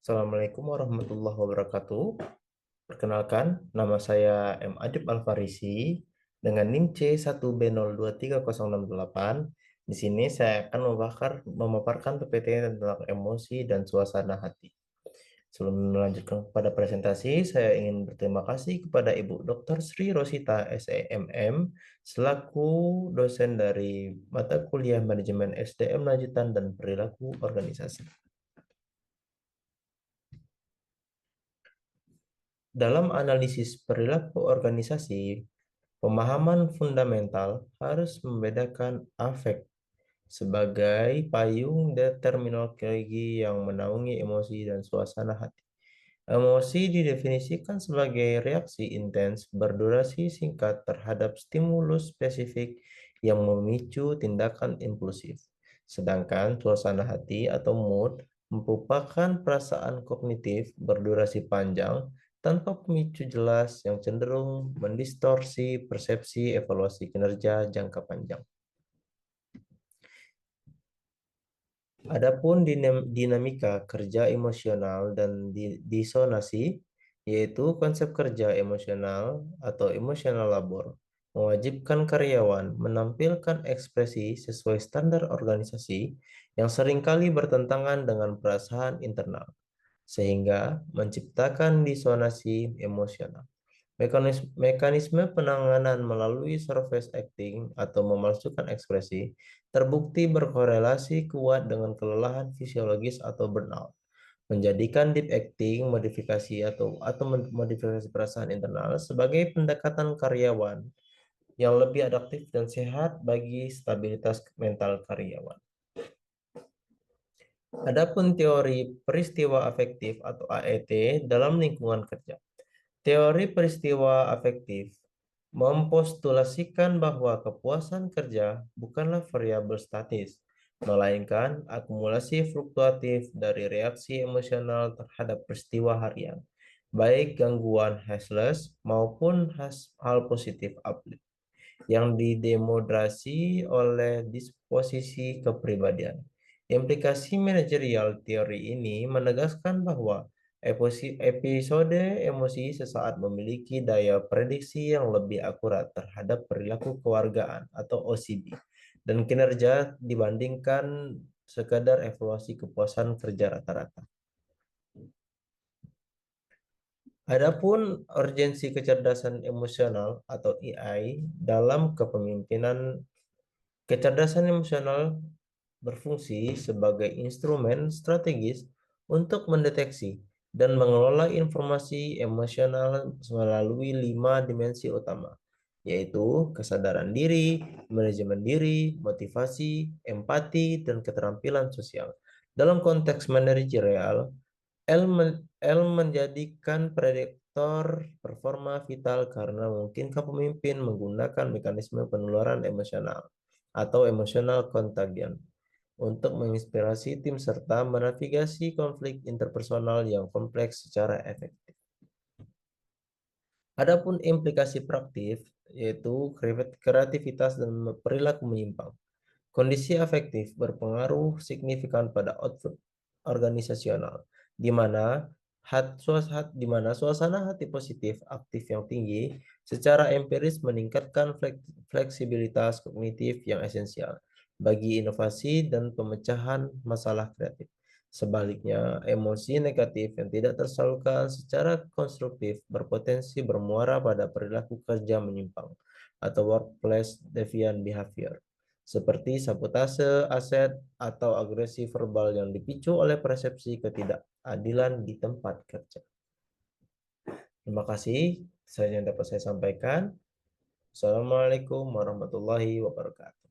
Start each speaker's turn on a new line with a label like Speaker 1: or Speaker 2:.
Speaker 1: Assalamualaikum warahmatullahi wabarakatuh. Perkenalkan, nama saya M. Adib Alfarisi dengan NIM C1B023068. Di sini saya akan memaparkan PPT tentang emosi dan suasana hati. Sebelum melanjutkan kepada presentasi, saya ingin berterima kasih kepada Ibu Dr. Sri Rosita SEMM selaku dosen dari mata kuliah Manajemen SDM Lanjutan dan Perilaku Organisasi. Dalam analisis perilaku organisasi, pemahaman fundamental harus membedakan afek sebagai payung determinologi yang menaungi emosi dan suasana hati. Emosi didefinisikan sebagai reaksi intens berdurasi singkat terhadap stimulus spesifik yang memicu tindakan impulsif. Sedangkan suasana hati atau mood merupakan perasaan kognitif berdurasi panjang tanpa pemicu jelas yang cenderung mendistorsi persepsi evaluasi kinerja jangka panjang. Adapun dinamika kerja emosional dan disonasi, yaitu konsep kerja emosional atau emotional labor, mewajibkan karyawan menampilkan ekspresi sesuai standar organisasi yang seringkali bertentangan dengan perasaan internal, sehingga menciptakan disonasi emosional. Mekanisme penanganan melalui surface acting atau memalsukan ekspresi terbukti berkorelasi kuat dengan kelelahan fisiologis atau burnout. Menjadikan deep acting modifikasi modifikasi perasaan internal sebagai pendekatan karyawan yang lebih adaptif dan sehat bagi stabilitas mental karyawan. Adapun teori peristiwa afektif atau AET dalam lingkungan kerja. Teori peristiwa afektif mempostulasikan bahwa kepuasan kerja bukanlah variabel statis, melainkan akumulasi fluktuatif dari reaksi emosional terhadap peristiwa harian, baik gangguan hashless maupun hal positif uplift, yang didemonstrasi oleh disposisi kepribadian. Implikasi manajerial teori ini menegaskan bahwa episode emosi sesaat memiliki daya prediksi yang lebih akurat terhadap perilaku kewargaan atau OCD dan kinerja dibandingkan sekadar evaluasi kepuasan kerja rata-rata. Adapun urgensi kecerdasan emosional atau EI dalam kepemimpinan. Kecerdasan emosional berfungsi sebagai instrumen strategis untuk mendeteksi dan mengelola informasi emosional melalui 5 dimensi utama, yaitu kesadaran diri, manajemen diri, motivasi, empati, dan keterampilan sosial. Dalam konteks manajerial, L menjadikan prediktor performa vital karena mungkinkah pemimpin menggunakan mekanisme penularan emosional atau emotional contagion untuk menginspirasi tim serta menavigasi konflik interpersonal yang kompleks secara efektif. Adapun implikasi praktif yaitu kreativitas dan perilaku menyimpang. Kondisi afektif berpengaruh signifikan pada output organisasional, di mana suasana hati positif aktif yang tinggi secara empiris meningkatkan fleksibilitas kognitif yang esensial bagi inovasi dan pemecahan masalah kreatif. Sebaliknya, emosi negatif yang tidak tersalurkan secara konstruktif berpotensi bermuara pada perilaku kerja menyimpang atau workplace deviant behavior seperti sabotase aset atau agresi verbal yang dipicu oleh persepsi ketidakadilan di tempat kerja. Terima kasih, saya yang dapat saya sampaikan. Assalamualaikum warahmatullahi wabarakatuh.